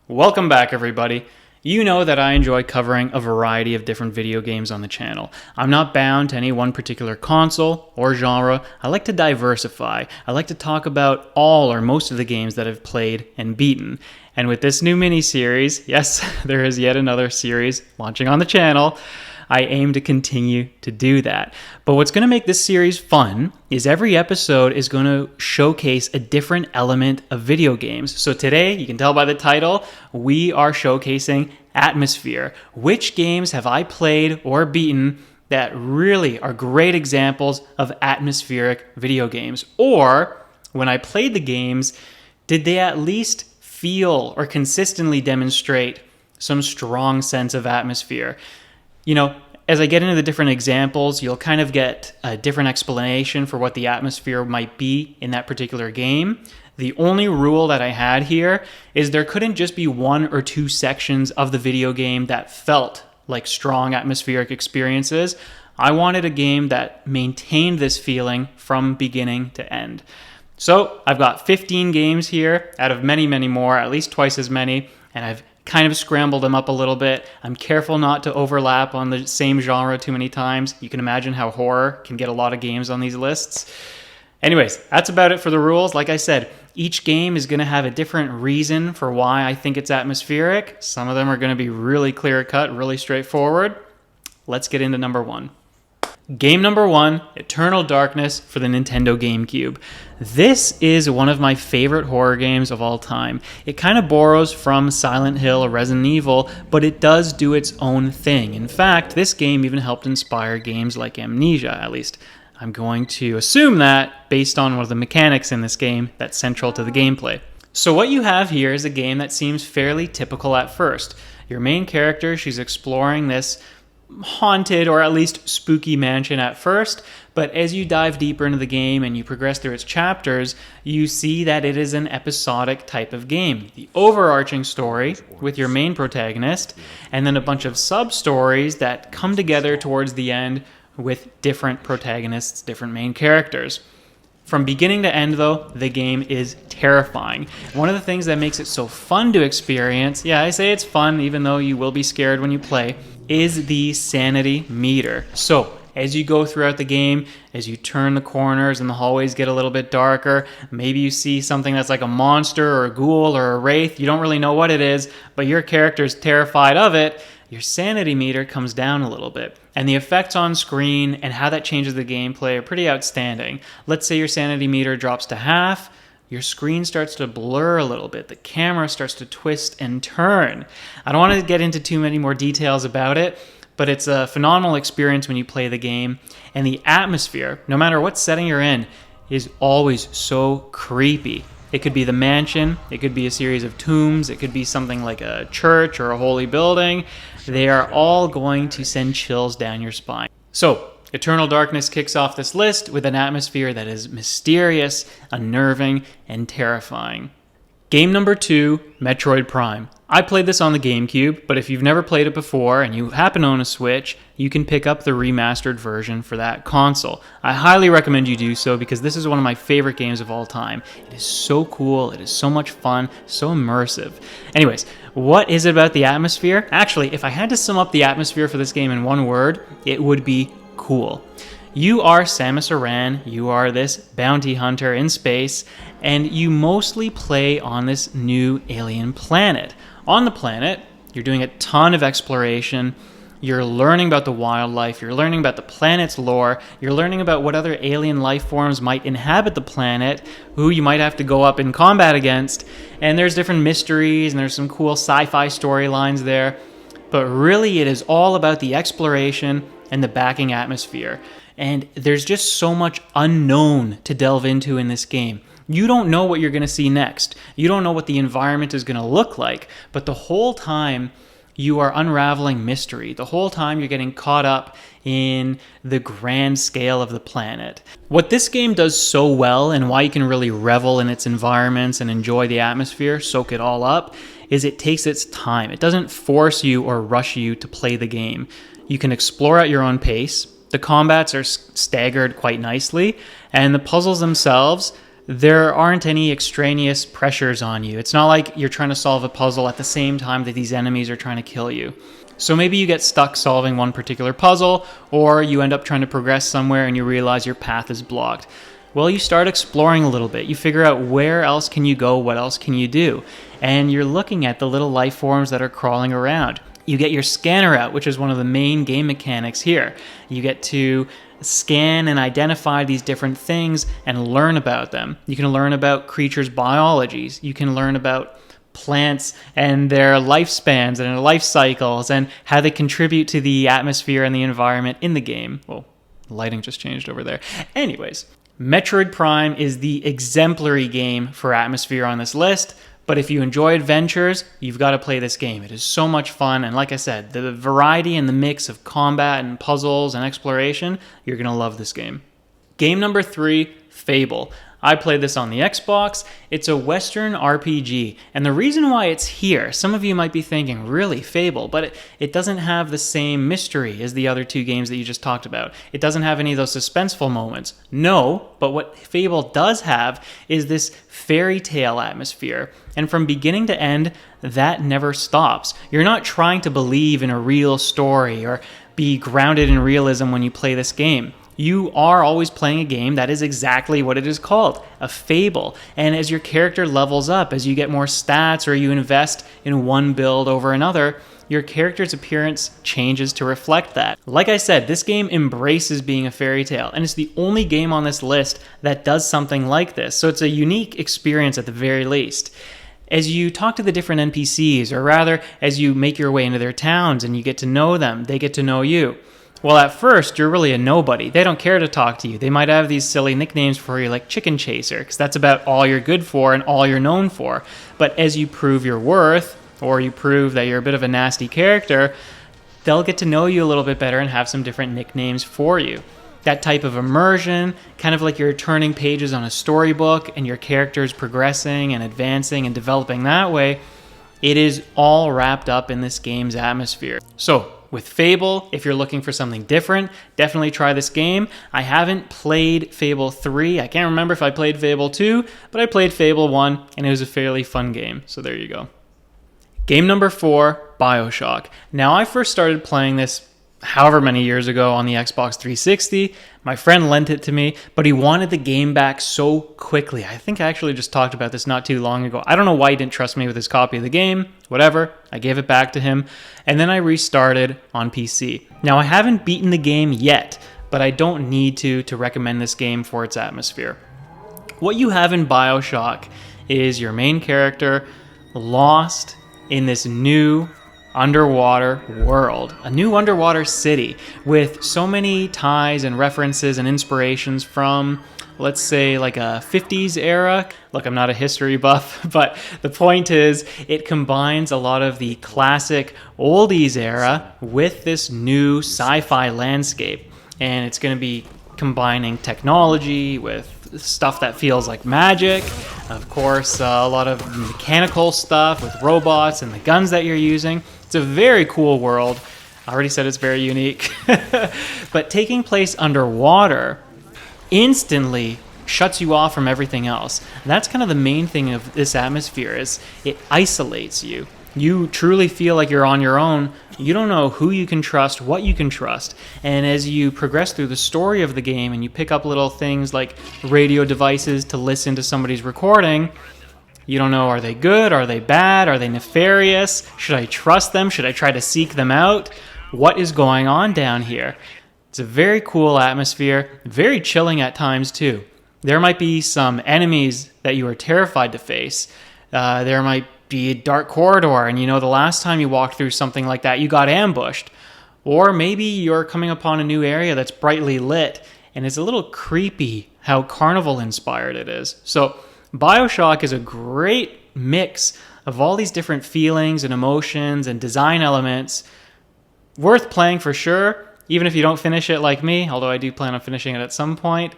Welcome back, everybody. You know that I enjoy covering a variety of different video games on the channel. I'm not bound to any one particular console or genre. I like to diversify. I like to talk about all or most of the games that I've played and beaten. And with this new mini-series, yes, there is yet another series launching on the channel, I aim to continue to do that. But what's going to make this series fun is every episode is going to showcase a different element of video games. So today, you can tell by the title, we are showcasing atmosphere. Which games have I played or beaten that really are great examples of atmospheric video games? Or, when I played the games, did they at least feel or consistently demonstrate some strong sense of atmosphere? You know, as I get into the different examples, you'll kind of get a different explanation for what the atmosphere might be in that particular game. The only rule that I had here is there couldn't just be one or two sections of the video game that felt like strong atmospheric experiences. I wanted a game that maintained this feeling from beginning to end. So I've got 15 games here out of many, many more, at least twice as many, and I've kind of scrambled them up a little bit. I'm careful not to overlap on the same genre too many times. You can imagine how horror can get a lot of games on these lists. Anyways, that's about it for the rules. Like I said, each game is going to have a different reason for why I think it's atmospheric. Some of them are going to be really clear-cut, really straightforward. Let's get into number one. Game number one, Eternal Darkness for the Nintendo GameCube. This is one of my favorite horror games of all time. It kind of borrows from Silent Hill or Resident Evil, but it does do its own thing. In fact, this game even helped inspire games like Amnesia, at least I'm going to assume that based on one of the mechanics in this game that's central to the gameplay. So what you have here is a game that seems fairly typical at first. Your main character, she's exploring this haunted or at least spooky mansion at first, but as you dive deeper into the game and you progress through its chapters, you see that it is an episodic type of game. The overarching story with your main protagonist, and then a bunch of sub-stories that come together towards the end with different protagonists, different main characters. From beginning to end, though, the game is terrifying. One of the things that makes it so fun to experience, yeah, I say it's fun even though you will be scared when you play, is the sanity meter. So, as you go throughout the game, as you turn the corners and the hallways get a little bit darker, maybe you see something that's like a monster or a ghoul or a wraith, you don't really know what it is, but your character's terrified of it, your sanity meter comes down a little bit. And the effects on screen and how that changes the gameplay are pretty outstanding. Let's say your sanity meter drops to half, your screen starts to blur a little bit. The camera starts to twist and turn. I don't want to get into too many more details about it, but it's a phenomenal experience when you play the game. And the atmosphere, no matter what setting you're in, is always so creepy. It could be the mansion, it could be a series of tombs, it could be something like a church or a holy building. They are all going to send chills down your spine. So, Eternal Darkness kicks off this list with an atmosphere that is mysterious, unnerving, and terrifying. Game number two, Metroid Prime. I played this on the GameCube, but if you've never played it before and you happen to own a Switch, you can pick up the remastered version for that console. I highly recommend you do so because this is one of my favorite games of all time. It is so cool, it is so much fun, so immersive. Anyways, what is it about the atmosphere? Actually, if I had to sum up the atmosphere for this game in one word, it would be cool. You are Samus Aran, you are this bounty hunter in space, and you mostly play on this new alien planet. On the planet, you're doing a ton of exploration, you're learning about the wildlife, you're learning about the planet's lore, you're learning about what other alien life forms might inhabit the planet, who you might have to go up in combat against, and there's different mysteries, and there's some cool sci-fi storylines there, but really it is all about the exploration and the backing atmosphere. And there's just so much unknown to delve into in this game. You don't know what you're going to see next. You don't know what the environment is going to look like. But the whole time you are unraveling mystery. The whole time you're getting caught up in the grand scale of the planet. What this game does so well and why you can really revel in its environments and enjoy the atmosphere, soak it all up, is it takes its time. It doesn't force you or rush you to play the game. You can explore at your own pace. The combats are staggered quite nicely, and the puzzles themselves there aren't any extraneous pressures on you. It's not like you're trying to solve a puzzle at the same time that these enemies are trying to kill you. So maybe you get stuck solving one particular puzzle, or you end up trying to progress somewhere and you realize your path is blocked. Well, you start exploring a little bit. You figure out where else can you go, what else can you do. And you're looking at the little life forms that are crawling around. You get your scanner out, which is one of the main game mechanics here. You get to scan and identify these different things and learn about them. You can learn about creatures' biologies. You can learn about plants and their lifespans and their life cycles and how they contribute to the atmosphere and the environment in the game. Well, the lighting just changed over there. Anyways, Metroid Prime is the exemplary game for atmosphere on this list. But if you enjoy adventures, you've got to play this game. It is so much fun. And like I said, the variety and the mix of combat and puzzles and exploration, you're going to love this game. Game number 3, Fable. I played this on the Xbox. It's a Western RPG. And the reason why it's here, some of you might be thinking, really, Fable? But it doesn't have the same mystery as the other 2 games that you just talked about. It doesn't have any of those suspenseful moments. No, but what Fable does have is this fairy tale atmosphere. And from beginning to end, that never stops. You're not trying to believe in a real story or be grounded in realism when you play this game. You are always playing a game that is exactly what it is called, a fable. And as your character levels up, as you get more stats or you invest in one build over another, your character's appearance changes to reflect that. Like I said, this game embraces being a fairy tale, and it's the only game on this list that does something like this. So it's a unique experience at the very least. As you talk to the different NPCs, or rather, as you make your way into their towns and you get to know them, they get to know you. Well, at first, you're really a nobody. They don't care to talk to you. They might have these silly nicknames for you like Chicken Chaser, because that's about all you're good for and all you're known for. But as you prove your worth, or you prove that you're a bit of a nasty character, they'll get to know you a little bit better and have some different nicknames for you. That type of immersion, kind of like you're turning pages on a storybook and your character's progressing and advancing and developing that way, it is all wrapped up in this game's atmosphere. So, with Fable, if you're looking for something different, definitely try this game. I haven't played Fable 3. I can't remember if I played Fable 2, but I played Fable 1, and it was a fairly fun game. So there you go. Game number 4, Bioshock. Now, I first started playing this however many years ago on the Xbox 360. My friend lent it to me, but he wanted the game back so quickly. I think I actually just talked about this not too long ago. I don't know why he didn't trust me with his copy of the game. Whatever. I gave it back to him, and then I restarted on PC. Now, I haven't beaten the game yet, but I don't need to recommend this game for its atmosphere. What you have in Bioshock is your main character lost in this new underwater world, a new underwater city with so many ties and references and inspirations from, let's say, like a 50s era. Look, I'm not a history buff, but the point is it combines a lot of the classic oldies era with this new sci-fi landscape. And it's going to be combining technology with stuff that feels like magic. Of course, a lot of mechanical stuff with robots and the guns that you're using. It's a very cool world. I already said it's very unique. But taking place underwater instantly shuts you off from everything else. And that's kind of the main thing of this atmosphere, is it isolates you. You truly feel like you're on your own. You don't know who you can trust, what you can trust. And as you progress through the story of the game and you pick up little things like radio devices to listen to somebody's recording, you don't know, are they good? Are they bad? Are they nefarious? Should I trust them? Should I try to seek them out? What is going on down here? It's a very cool atmosphere, very chilling at times too. There might be some enemies that you are terrified to face. There might be a dark corridor, and you know the last time you walked through something like that, you got ambushed. Or maybe you're coming upon a new area that's brightly lit, and it's a little creepy how carnival-inspired it is. So Bioshock is a great mix of all these different feelings and emotions and design elements. Worth playing for sure, even if you don't finish it like me, although I do plan on finishing it at some point.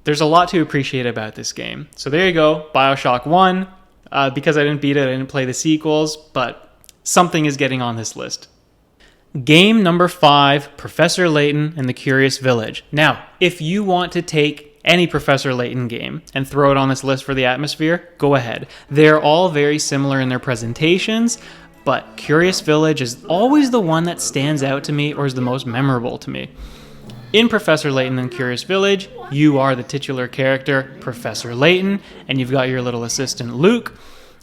There's a lot to appreciate about this game. So there you go, Bioshock 1. Because I didn't beat it, I didn't play the sequels, but something is getting on this list. Game number 5, Professor Layton and the Curious Village. Now, if you want to take any Professor Layton game and throw it on this list for the atmosphere, go ahead. They're all very similar in their presentations, but Curious Village is always the one that stands out to me or is the most memorable to me. In Professor Layton and Curious Village, you are the titular character, Professor Layton, and you've got your little assistant, Luke,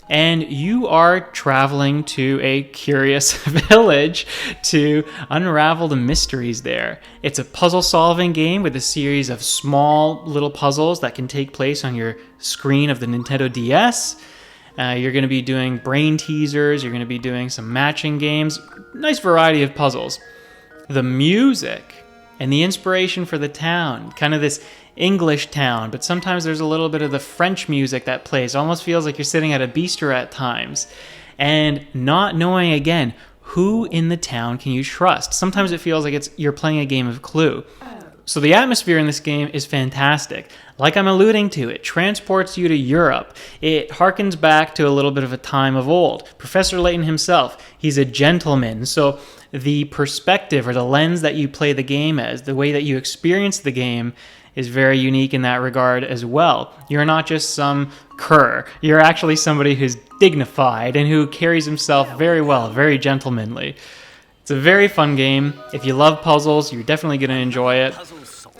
and you are traveling to a curious village to unravel the mysteries there. It's a puzzle-solving game with a series of small little puzzles that can take place on your screen of the Nintendo DS. You're going to be doing brain teasers, you're going to be doing some matching games, nice variety of puzzles. The music and the inspiration for the town, kind of this English town, but sometimes there's a little bit of the French music that plays. It almost feels like you're sitting at a bistro at times. And not knowing, again, who in the town can you trust. Sometimes it feels like you're playing a game of Clue. So the atmosphere in this game is fantastic. Like I'm alluding to, it transports you to Europe. It harkens back to a little bit of a time of old. Professor Layton himself, he's a gentleman. So the perspective or the lens that you play the game as, the way that you experience the game, is very unique in that regard as well. You're not just some cur. You're actually somebody who's dignified and who carries himself very well, very gentlemanly. It's a very fun game. If you love puzzles, you're definitely going to enjoy it.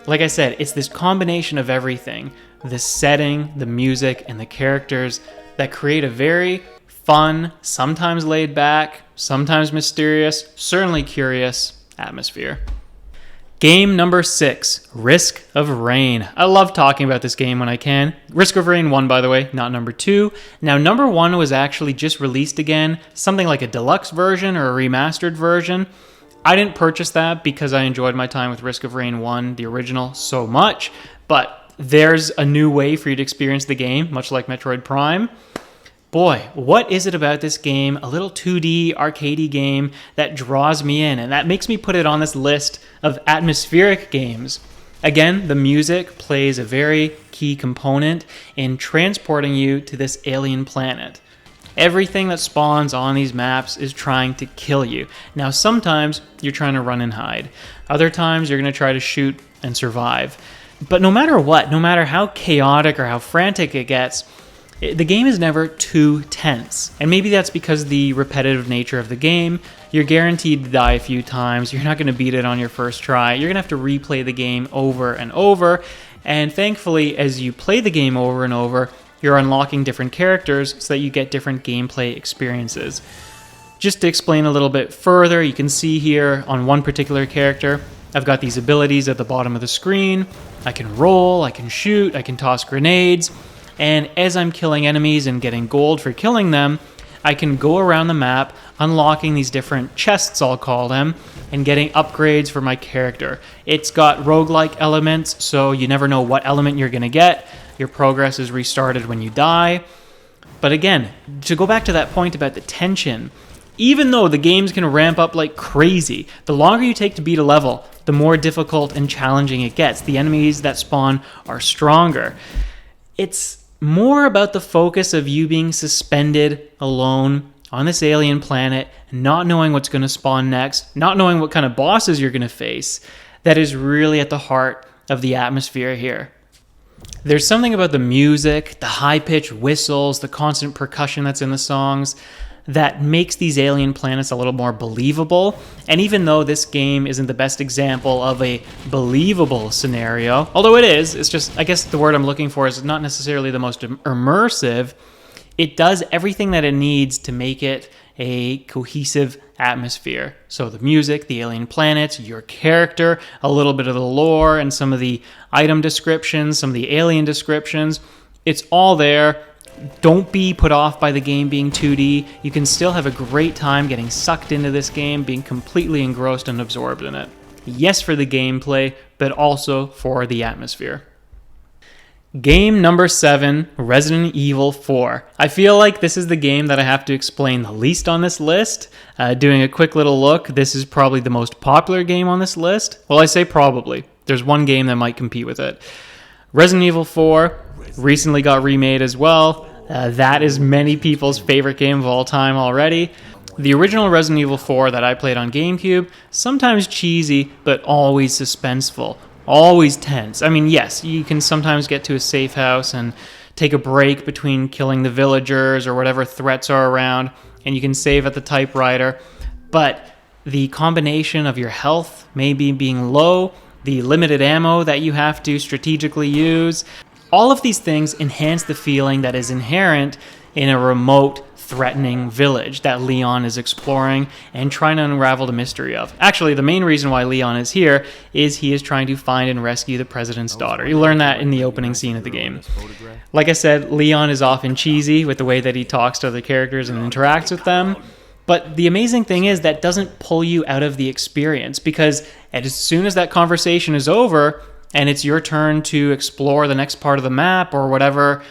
Like I said, it's this combination of everything. The setting, the music, and the characters that create a very fun, sometimes laid back, sometimes mysterious, certainly curious atmosphere. Game number 6, Risk of Rain. I love talking about this game when I can. Risk of Rain 1, by the way, not number 2. Now, number 1 was actually just released again, something like a deluxe version or a remastered version. I didn't purchase that because I enjoyed my time with Risk of Rain 1, the original, so much, but there's a new way for you to experience the game, much like Metroid Prime. Boy, what is it about this game, a little 2D arcadey game, that draws me in, and that makes me put it on this list of atmospheric games. Again, the music plays a very key component in transporting you to this alien planet. Everything that spawns on these maps is trying to kill you. Now, sometimes you're trying to run and hide. Other times you're going to try to shoot and survive. But no matter what, no matter how chaotic or how frantic it gets, the game is never too tense. And maybe that's because the repetitive nature of the game. You're guaranteed to die a few times. You're not going to beat it on your first try. You're going to have to replay the game over and over. And thankfully, as you play the game over and over, you're unlocking different characters so that you get different gameplay experiences. Just to explain a little bit further, you can see here on one particular character, I've got these abilities at the bottom of the screen. I can roll, I can shoot, I can toss grenades. And as I'm killing enemies and getting gold for killing them, I can go around the map, unlocking these different chests, I'll call them, and getting upgrades for my character. It's got roguelike elements, so you never know what element you're going to get. Your progress is restarted when you die. But again, to go back to that point about the tension, even though the games can ramp up like crazy, the longer you take to beat a level, the more difficult and challenging it gets. The enemies that spawn are stronger. It's more about the focus of you being suspended alone on this alien planet, not knowing what's going to spawn next, not knowing what kind of bosses you're going to face, that is really at the heart of the atmosphere here. There's something about the music, the high-pitched whistles, the constant percussion that's in the songs, that makes these alien planets a little more believable. And even though this game isn't the best example of a believable scenario, although it is, it's just, I guess the word I'm looking for is not necessarily the most immersive, it does everything that it needs to make it a cohesive atmosphere. So the music, the alien planets, your character, a little bit of the lore, and some of the item descriptions, some of the alien descriptions, it's all there. Don't be put off by the game being 2D. You can still have a great time getting sucked into this game, being completely engrossed and absorbed in it. Yes, for the gameplay, but also for the atmosphere. Game number 7, Resident Evil 4. I feel like this is the game that I have to explain the least on this list. Doing a quick little look, this is probably the most popular game on this list. Well, I say probably. There's one game that might compete with it. Resident Evil 4 recently got remade as well. That is many people's favorite game of all time already. The original Resident Evil 4 that I played on GameCube, sometimes cheesy, but always suspenseful. always tense. I mean, yes, you can sometimes get to a safe house and take a break between killing the villagers or whatever threats are around, and you can save at the typewriter. But the combination of your health maybe being low, the limited ammo that you have to strategically use, all of these things enhance the feeling that is inherent in a remote, threatening village that Leon is exploring and trying to unravel the mystery of. Actually, the main reason why Leon is here is he is trying to find and rescue the president's daughter. You learn that in the opening scene of the game. Like I said, Leon is often cheesy with the way that he talks to other characters and interacts with them. But the amazing thing is that doesn't pull you out of the experience, because as soon as that conversation is over and it's your turn to explore the next part of the map or whatever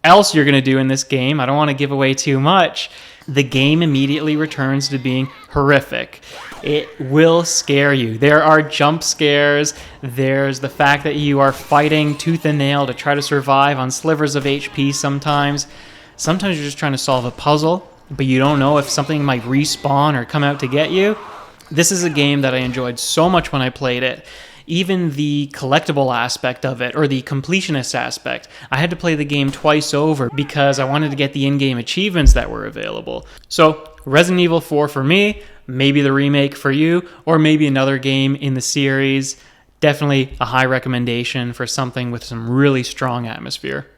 else you're going to do in this game, I don't want to give away too much, the game immediately returns to being horrific. It will scare you. There are jump scares. There's the fact that you are fighting tooth and nail to try to survive on slivers of HP sometimes. Sometimes you're just trying to solve a puzzle, but you don't know if something might respawn or come out to get you. This is a game that I enjoyed so much when I played it. Even the collectible aspect of it, or the completionist aspect, I had to play the game twice over because I wanted to get the in-game achievements that were available. So Resident Evil 4 for me, maybe the remake for you, or maybe another game in the series. Definitely a high recommendation for something with some really strong atmosphere.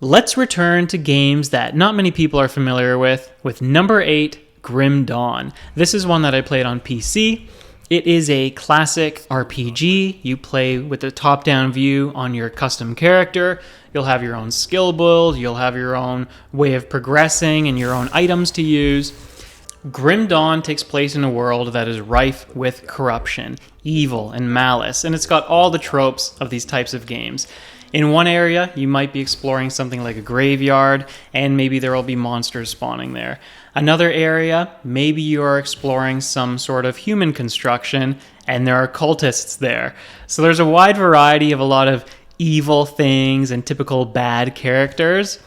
Let's return to games that not many people are familiar with number 8, Grim Dawn. This is one that I played on PC. It is a classic RPG. You play with a top-down view on your custom character. You'll have your own skill build. You'll have your own way of progressing and your own items to use. Grim Dawn takes place in a world that is rife with corruption, evil, and malice, and it's got all the tropes of these types of games. In one area, you might be exploring something like a graveyard, and maybe there will be monsters spawning there. Another area, maybe you are exploring some sort of human construction, and there are cultists there. So there's a wide variety of a lot of evil things and typical bad characters,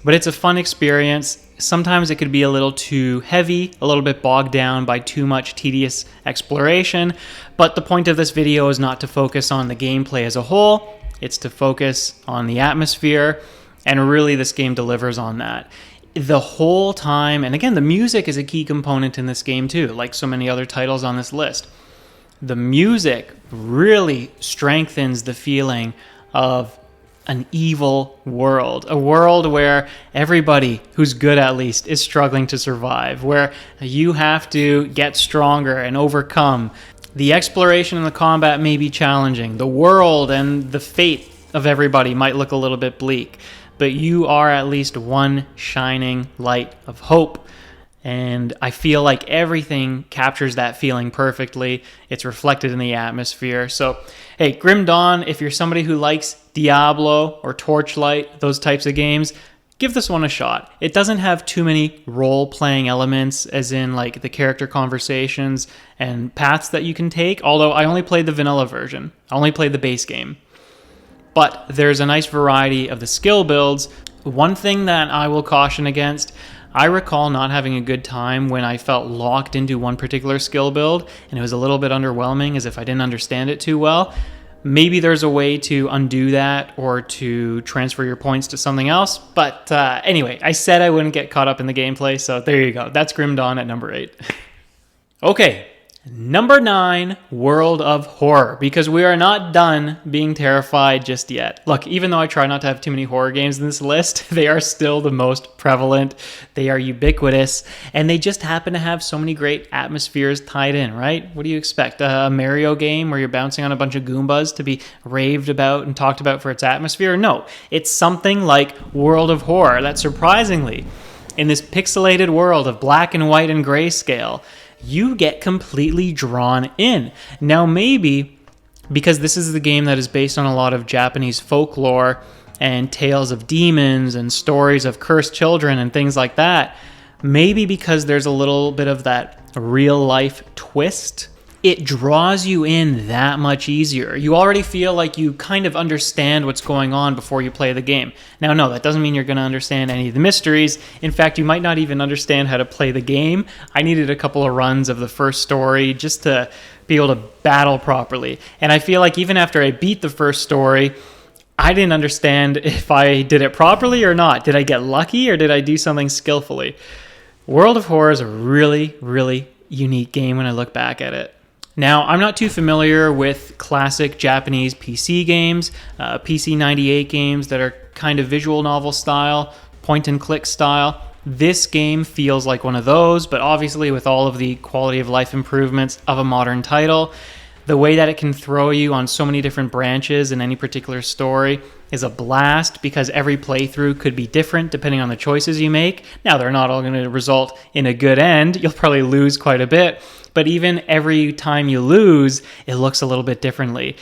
but it's a fun experience. Sometimes it could be a little too heavy, a little bit bogged down by too much tedious exploration, but the point of this video is not to focus on the gameplay as a whole. It's to focus on the atmosphere, and really this game delivers on that. The whole time, and again, the music is a key component in this game too, like so many other titles on this list. The music really strengthens the feeling of an evil world, a world where everybody who's good at least is struggling to survive, where you have to get stronger and overcome. The exploration and the combat may be challenging. The world and the fate of everybody might look a little bit bleak, but you are at least one shining light of hope. And I feel like everything captures that feeling perfectly. It's reflected in the atmosphere. So, hey, Grim Dawn, if you're somebody who likes Diablo or Torchlight, those types of games, give this one a shot. It doesn't have too many role-playing elements, as in like the character conversations and paths that you can take, although I only played the vanilla version. I only played the base game. But there's a nice variety of the skill builds. One thing that I will caution against, I recall not having a good time when I felt locked into one particular skill build, and it was a little bit underwhelming, as if I didn't understand it too well. Maybe there's a way to undo that or to transfer your points to something else. But anyway, I said I wouldn't get caught up in the gameplay, so there you go. That's Grim Dawn at number 8. Okay, number 9, World of Horror, because we are not done being terrified just yet. Look, even though I try not to have too many horror games in this list, they are still the most prevalent. They are ubiquitous, and they just happen to have so many great atmospheres tied in, right? What do you expect? A Mario game where you're bouncing on a bunch of Goombas to be raved about and talked about for its atmosphere? No, it's something like World of Horror that surprisingly, in this pixelated world of black and white and grayscale, you get completely drawn in. Now, maybe because this is the game that is based on a lot of Japanese folklore and tales of demons and stories of cursed children and things like that, maybe because there's a little bit of that real life twist it draws you in that much easier. You already feel like you kind of understand what's going on before you play the game. Now, no, that doesn't mean you're going to understand any of the mysteries. In fact, you might not even understand how to play the game. I needed a couple of runs of the first story just to be able to battle properly. And I feel like even after I beat the first story, I didn't understand if I did it properly or not. Did I get lucky or did I do something skillfully? World of Horror is a really, really unique game when I look back at it. Now, I'm not too familiar with classic Japanese PC games, PC 98 games that are kind of visual novel style, point and click style. This game feels like one of those, but obviously with all of the quality of life improvements of a modern title, the way that it can throw you on so many different branches in any particular story is a blast because every playthrough could be different depending on the choices you make. Now, they're not all going to result in a good end. You'll probably lose quite a bit, but even every time you lose, it looks a little bit differently.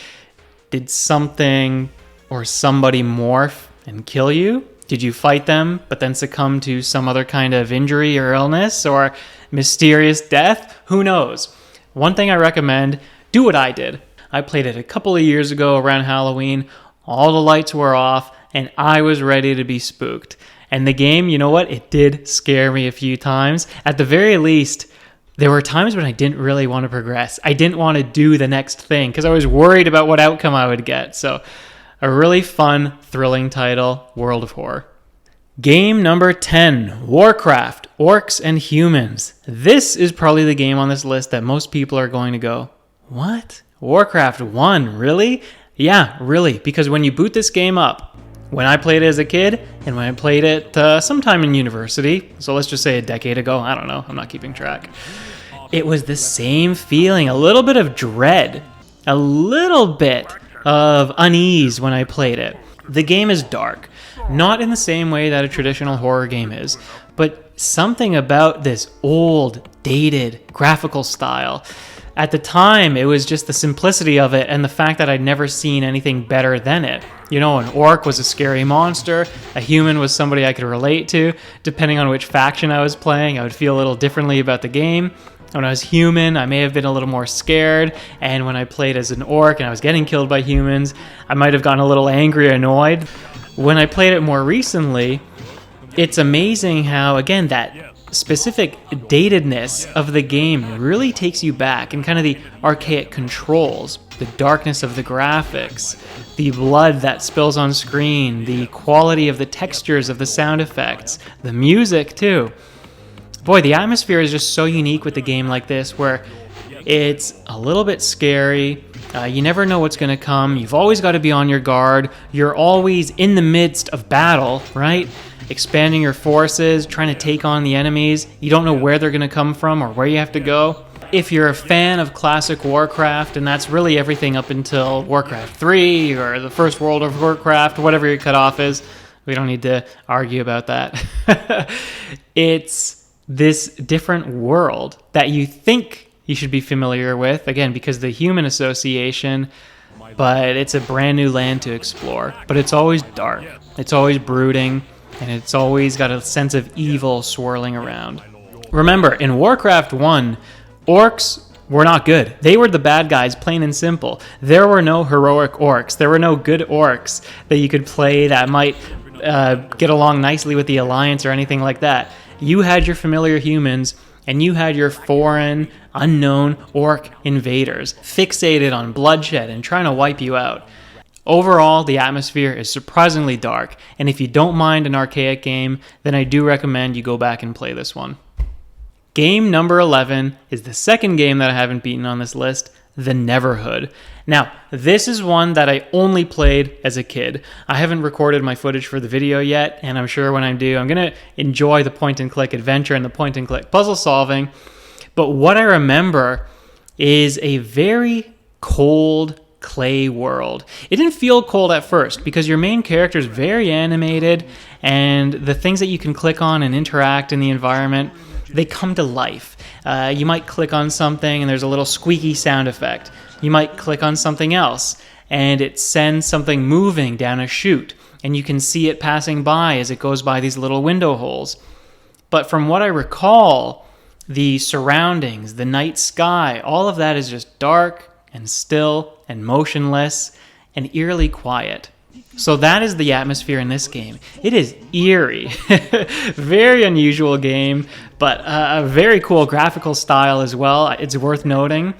Did something or somebody morph and kill you? Did you fight them, but then succumb to some other kind of injury or illness or mysterious death? Who knows? One thing I recommend, do what I did. I played it a couple of years ago around Halloween. All the lights were off, and I was ready to be spooked. And the game, you know what? It did scare me a few times. At the very least, there were times when I didn't really want to progress. I didn't want to do the next thing because I was worried about what outcome I would get. So, a really fun, thrilling title, World of Horror. Game number 10, Warcraft, Orcs and Humans. This is probably the game on this list that most people are going to go, what? Warcraft 1, really? Yeah, really, because when you boot this game up, when I played it as a kid, and when I played it sometime in university, so let's just say a decade ago, I don't know, I'm not keeping track, it was the same feeling, a little bit of dread, a little bit of unease when I played it. The game is dark, not in the same way that a traditional horror game is, but something about this old, dated, graphical style. At the time, it was just the simplicity of it and the fact that I'd never seen anything better than it. You know, an orc was a scary monster, a human was somebody I could relate to. Depending on which faction I was playing, I would feel a little differently about the game. When I was human, I may have been a little more scared, and when I played as an orc and I was getting killed by humans, I might have gotten a little angry or annoyed. When I played it more recently, it's amazing how, again, that specific datedness of the game really takes you back, and kind of the archaic controls, the darkness of the graphics, the blood that spills on screen, the quality of the textures of the sound effects, the music too. Boy, the atmosphere is just so unique with a game like this where it's a little bit scary. You never know what's going to come. You've always got to be on your guard. You're always in the midst of battle, right? Expanding your forces, trying to take on the enemies. You don't know where they're going to come from or where you have to go. If you're a fan of classic Warcraft, and that's really everything up until Warcraft 3 or the first World of Warcraft, whatever your cutoff is, we don't need to argue about that. It's this different world that you think you should be familiar with, again, because the human association, but it's a brand new land to explore. But it's always dark. It's always brooding. And it's always got a sense of evil swirling around. Remember, in Warcraft 1, orcs were not good. They were the bad guys, plain and simple. There were no heroic orcs. There were no good orcs that you could play that might get along nicely with the Alliance or anything like that. You had your familiar humans, and you had your foreign, unknown orc invaders, fixated on bloodshed and trying to wipe you out. Overall, the atmosphere is surprisingly dark, and if you don't mind an archaic game, then I do recommend you go back and play this one. Game number 11 is the second game that I haven't beaten on this list, the Neverhood. Now, this is one that I only played as a kid. I haven't recorded my footage for the video yet, and I'm sure when I do, I'm going to enjoy the point-and-click adventure and the point-and-click puzzle solving. But what I remember is a very cold clay world. It didn't feel cold at first because your main character is very animated, and the things that you can click on and interact in the environment, they come to life. You might click on something and there's a little squeaky sound effect. You might click on something else and it sends something moving down a chute, and you can see it passing by as it goes by these little window holes. But from what I recall, The surroundings, the night sky, all of that is just dark and still and motionless and eerily quiet. So that is the atmosphere in this game. It is eerie. Very unusual game, but a very cool graphical style as well. It's worth noting.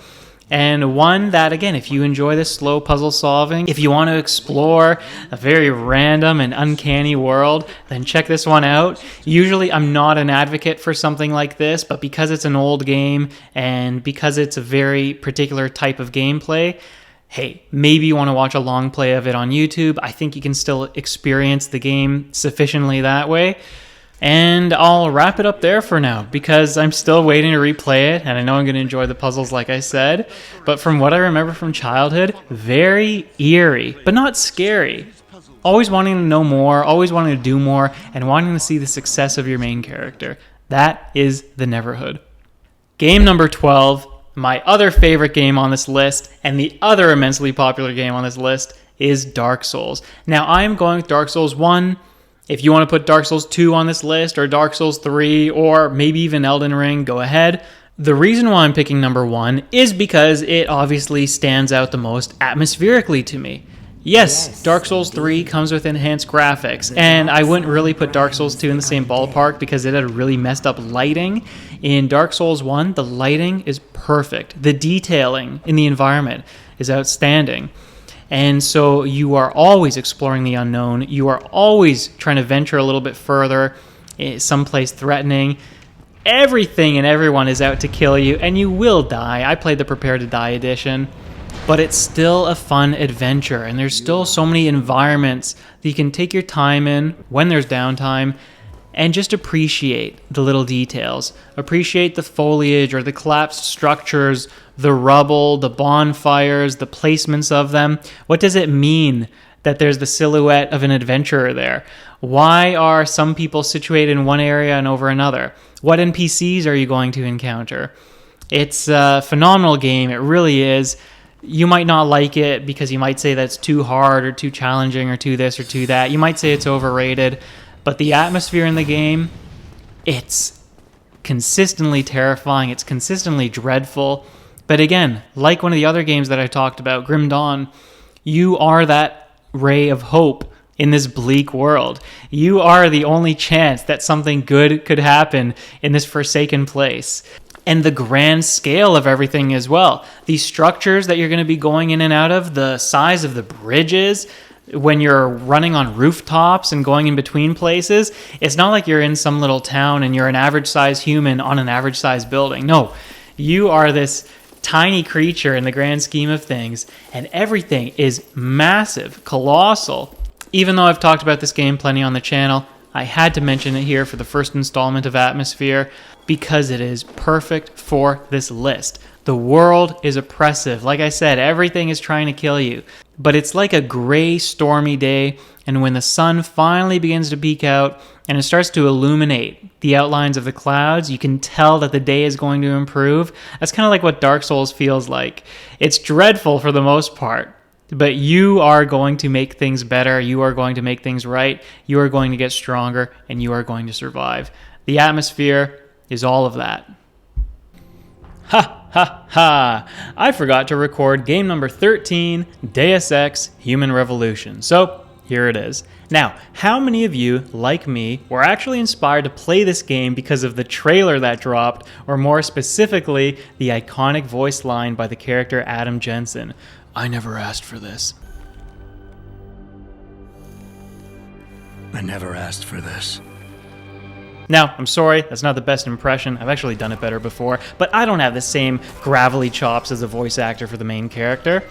And one that, again, if you enjoy this slow puzzle solving, if you want to explore a very random and uncanny world, then check this one out. Usually I'm not an advocate for something like this, but because it's an old game and because it's a very particular type of gameplay, hey, maybe you want to watch a long play of it on YouTube. I think you can still experience the game sufficiently that way. And I'll wrap it up there for now because I'm still waiting to replay it, and I know I'm going to enjoy the puzzles like I said. But from what I remember from childhood, very eerie, but not scary. Always wanting to know more, always wanting to do more, and wanting to see the success of your main character. That is the Neverhood. Game number 12, my other favorite game on this list, and the other immensely popular game on this list, is Dark Souls. Now, I am going with Dark Souls 1. If you want to put Dark Souls 2 on this list, or Dark Souls 3, or maybe even Elden Ring, go ahead. The reason why I'm picking number 1 is because it obviously stands out the most atmospherically to me. Yes, Dark Souls 3 comes with enhanced graphics, and I wouldn't really put Dark Souls 2 in the same ballpark because it had really messed up lighting. In Dark Souls 1, the lighting is perfect. The detailing in the environment is outstanding. And so you are always exploring the unknown. You are always trying to venture a little bit further, someplace threatening. Everything and everyone is out to kill you, and you will die. I played the Prepare to Die edition, but it's still a fun adventure, and there's still so many environments that you can take your time in when there's downtime and just appreciate the little details. Appreciate the foliage or the collapsed structures, the rubble, the bonfires, the placements of them. What does it mean that there's the silhouette of an adventurer there? Why are some people situated in one area and over another? What NPCs are you going to encounter? It's a phenomenal game. It really is. You might not like it because you might say that it's too hard or too challenging or too this or too that. You might say it's overrated. But the atmosphere in the game, it's consistently terrifying. It's consistently dreadful. But again, like one of the other games that I talked about, Grim Dawn, you are that ray of hope in this bleak world. You are the only chance that something good could happen in this forsaken place. And the grand scale of everything as well. These structures that you're going to be going in and out of, the size of the bridges, when you're running on rooftops and going in between places, it's not like you're in some little town and you're an average-sized human on an average-sized building. No, you are this tiny creature in the grand scheme of things, and everything is massive, colossal. Even though I've talked about this game plenty on the channel, I had to mention it here for the first installment of Atmosphere because it is perfect for this list. The world is oppressive. Like I said, everything is trying to kill you. But it's like a gray, stormy day, and when the sun finally begins to peek out and it starts to illuminate the outlines of the clouds, you can tell that the day is going to improve. That's kind of like what Dark Souls feels like. It's dreadful for the most part, but you are going to make things better. You are going to make things right. You are going to get stronger, and you are going to survive. The atmosphere is all of that. Ha ha ha! I forgot to record game number 13, Deus Ex Human Revolution. So here it is. Now, how many of you, like me, were actually inspired to play this game because of the trailer that dropped, or more specifically, the iconic voice line by the character Adam Jensen? I never asked for this. I never asked for this. Now, I'm sorry, that's not the best impression. I've actually done it better before, but I don't have the same gravelly chops as the voice actor for the main character.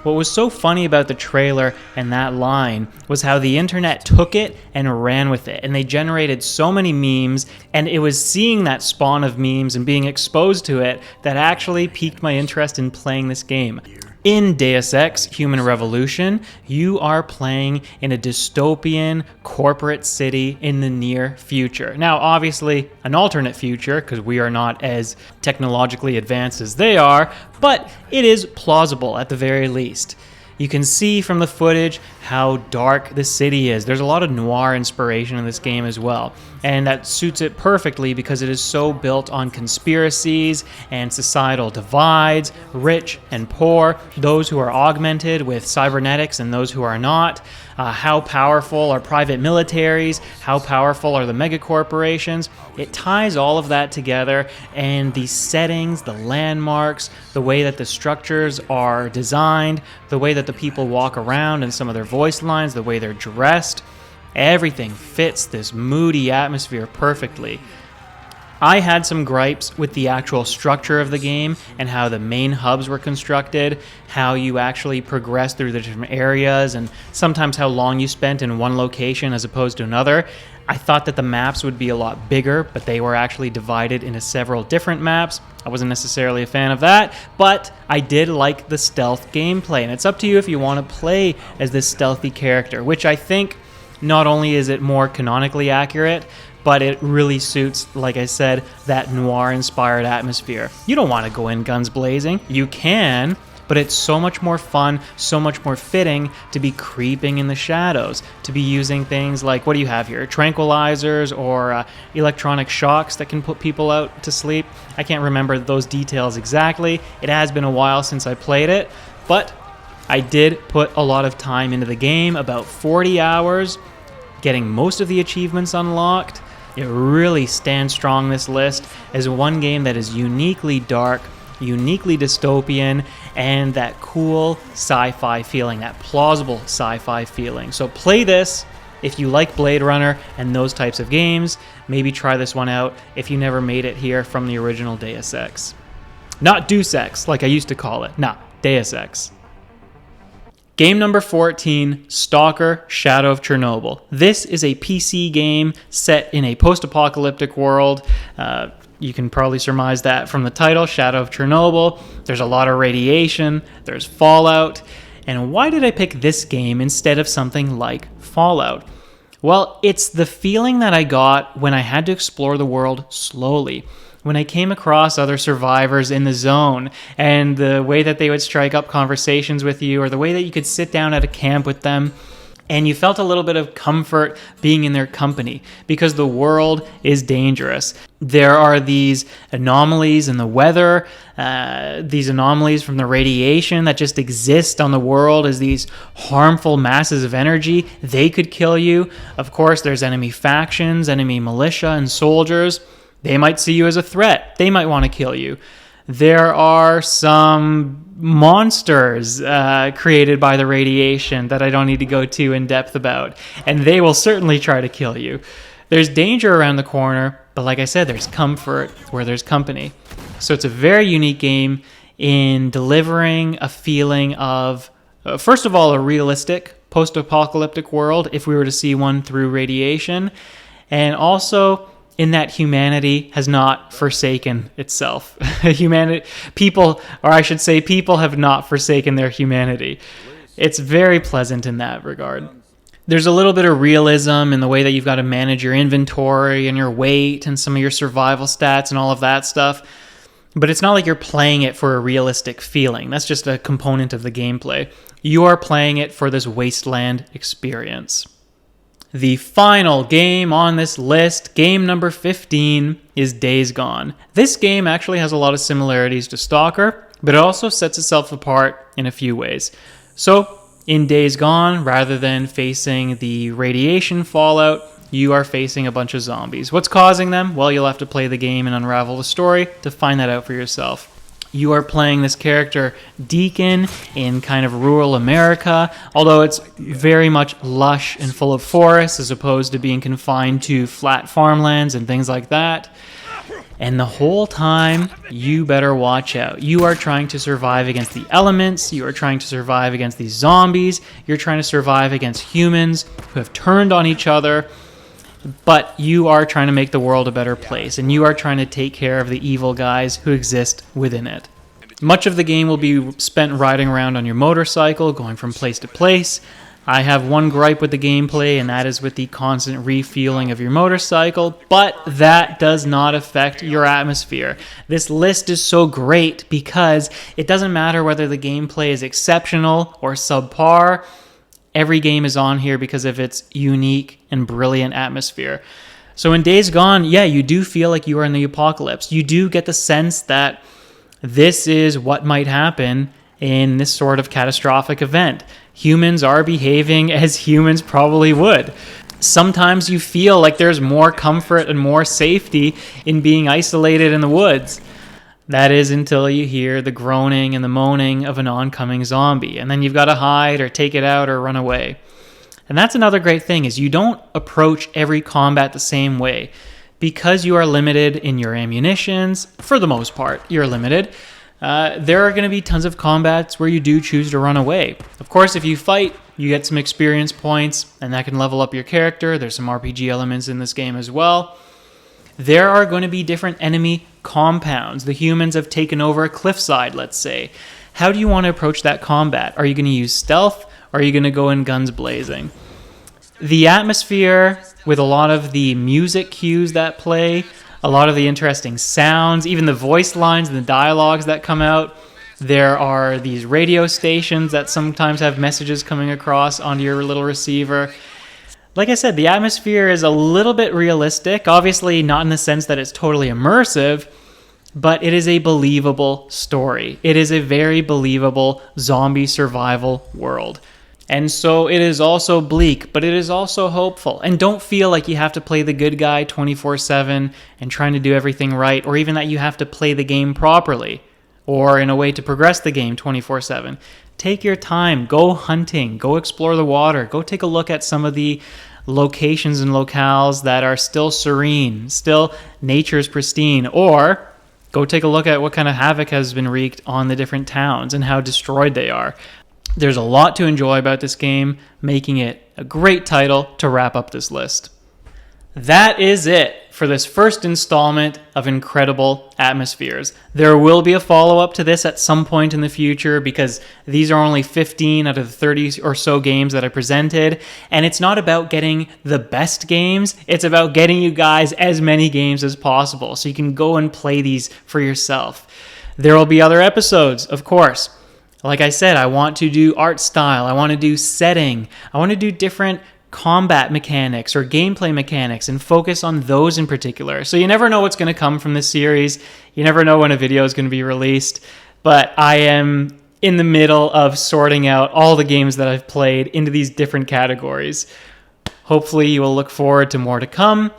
What was so funny about the trailer and that line was how the internet took it and ran with it, and they generated so many memes, and it was seeing that spawn of memes and being exposed to it that actually piqued my interest in playing this game. In Deus Ex Human Revolution, you are playing in a dystopian corporate city in the near future. Now, obviously, an alternate future, because we are not as technologically advanced as they are, but it is plausible at the very least. You can see from the footage how dark the city is. There's a lot of noir inspiration in this game as well, and that suits it perfectly because it is so built on conspiracies and societal divides, rich and poor, those who are augmented with cybernetics and those who are not. How powerful are private militaries? How powerful are the megacorporations? It ties all of that together, and the settings, the landmarks, the way that the structures are designed, the way that the people walk around and some of their voice lines, the way they're dressed, everything fits this moody atmosphere perfectly. I had some gripes with the actual structure of the game and how the main hubs were constructed, how you actually progress through the different areas, and sometimes how long you spent in one location as opposed to another. I thought that the maps would be a lot bigger, but they were actually divided into several different maps. I wasn't necessarily a fan of that, but I did like the stealth gameplay, and it's up to you if you want to play as this stealthy character, which I think not only is it more canonically accurate, but it really suits, like I said, that noir-inspired atmosphere. You don't want to go in guns blazing. You can, but it's so much more fun, so much more fitting to be creeping in the shadows, to be using things like, what do you have here? Tranquilizers or electronic shocks that can put people out to sleep. I can't remember those details exactly. It has been a while since I played it, but I did put a lot of time into the game, about 40 hours, getting most of the achievements unlocked. It really stands strong, this list, as one game that is uniquely dark, uniquely dystopian, and that cool sci-fi feeling, that plausible sci-fi feeling. So play this if you like Blade Runner and those types of games. Maybe try this one out if you never made it here from the original Deus Ex. Not Deus Ex, like I used to call it. Nah, Deus Ex. Game number 14, S.T.A.L.K.E.R. Shadow of Chernobyl. This is a PC game set in a post-apocalyptic world. You can probably surmise that from the title, Shadow of Chernobyl. There's a lot of radiation, there's Fallout. And why did I pick this game instead of something like Fallout? Well, it's the feeling that I got when I had to explore the world slowly. When I came across other survivors in the zone and the way that they would strike up conversations with you, or the way that you could sit down at a camp with them and you felt a little bit of comfort being in their company because the world is dangerous. There are these anomalies in the weather, these anomalies from the radiation that just exist on the world as these harmful masses of energy. They could kill you. Of course, there's enemy factions, enemy militia, and soldiers. They might see you as a threat. They might want to kill you. There are some monsters created by the radiation that I don't need to go too in depth about, and they will certainly try to kill you. There's danger around the corner, but like I said, there's comfort where there's company. So it's a very unique game in delivering a feeling of, first of all, a realistic post-apocalyptic world, if we were to see one through radiation, and also in that humanity has not forsaken itself. People have not forsaken their humanity. It's very pleasant in that regard. There's a little bit of realism in the way that you've got to manage your inventory and your weight and some of your survival stats and all of that stuff. But it's not like you're playing it for a realistic feeling. That's just a component of the gameplay. You are playing it for this wasteland experience. The final game on this list, game number 15, is Days Gone. This game actually has a lot of similarities to S.T.A.L.K.E.R, but it also sets itself apart in a few ways. So, in Days Gone, rather than facing the radiation fallout, you are facing a bunch of zombies. What's causing them? Well, you'll have to play the game and unravel the story to find that out for yourself. You are playing this character, Deacon, in kind of rural America, although it's very much lush and full of forests as opposed to being confined to flat farmlands and things like that. And the whole time, you better watch out. You are trying to survive against the elements. You are trying to survive against these zombies. You're trying to survive against humans who have turned on each other. But you are trying to make the world a better place, and you are trying to take care of the evil guys who exist within it. Much of the game will be spent riding around on your motorcycle, going from place to place. I have one gripe with the gameplay, and that is with the constant refueling of your motorcycle, but that does not affect your atmosphere. This list is so great because it doesn't matter whether the gameplay is exceptional or subpar. every game is on here because of its unique and brilliant atmosphere. So in Days Gone, yeah, you do feel like you are in the apocalypse. You do get the sense that this is what might happen in this sort of catastrophic event. Humans are behaving as humans probably would. Sometimes you feel like there's more comfort and more safety in being isolated in the woods. That is until you hear the groaning and the moaning of an oncoming zombie, and then you've got to hide or take it out or run away. And that's another great thing, is you don't approach every combat the same way. Because you are limited in your ammunitions, for the most part, you're limited. There are going to be tons of combats where you do choose to run away. Of course, if you fight, you get some experience points, and that can level up your character. There's some RPG elements in this game as well. There are going to be different enemy compounds. The humans have taken over a cliffside, let's say. How do you want to approach that combat? Are you going to use stealth, or are you going to go in guns blazing? The atmosphere, with a lot of the music cues that play, a lot of the interesting sounds, even the voice lines and the dialogues that come out. There are these radio stations that sometimes have messages coming across onto your little receiver. Like I said, the atmosphere is a little bit realistic. Obviously, not in the sense that it's totally immersive, but it is a believable story. It is a very believable zombie survival world. And so it is also bleak, but it is also hopeful. And don't feel like you have to play the good guy 24/7 and trying to do everything right, or even that you have to play the game properly, or in a way to progress the game 24/7. Take your time, go hunting, go explore the water, go take a look at some of the locations and locales that are still serene, still nature's pristine, or go take a look at what kind of havoc has been wreaked on the different towns and how destroyed they are. There's a lot to enjoy about this game, making it a great title to wrap up this list. That is it for this first installment of Incredible Atmospheres. There will be a follow-up to this at some point in the future, because these are only 15 out of the 30 or so games that I presented, and it's not about getting the best games, it's about getting you guys as many games as possible so you can go and play these for yourself. There will be other episodes, of course. Like I said, I want to do art style, I want to do setting, I want to do different combat mechanics or gameplay mechanics and focus on those in particular. So you never know what's going to come from this series. You never know when a video is going to be released. But I am in the middle of sorting out all the games that I've played into these different categories. Hopefully you will look forward to more to come.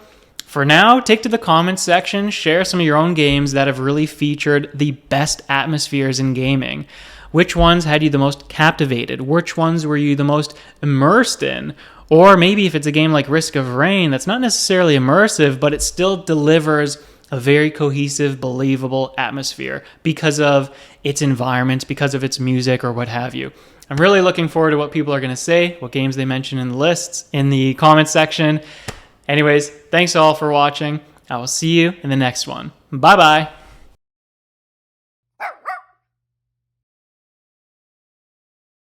For now, take to the comments section, share some of your own games that have really featured the best atmospheres in gaming. Which ones had you the most captivated? Which ones were you the most immersed in? Or maybe if it's a game like Risk of Rain that's not necessarily immersive, but it still delivers a very cohesive, believable atmosphere because of its environment, because of its music, or what have you. I'm really looking forward to what people are going to say, what games they mention in the lists, in the comments section. Anyways, thanks all for watching. I will see you in the next one. Bye-bye.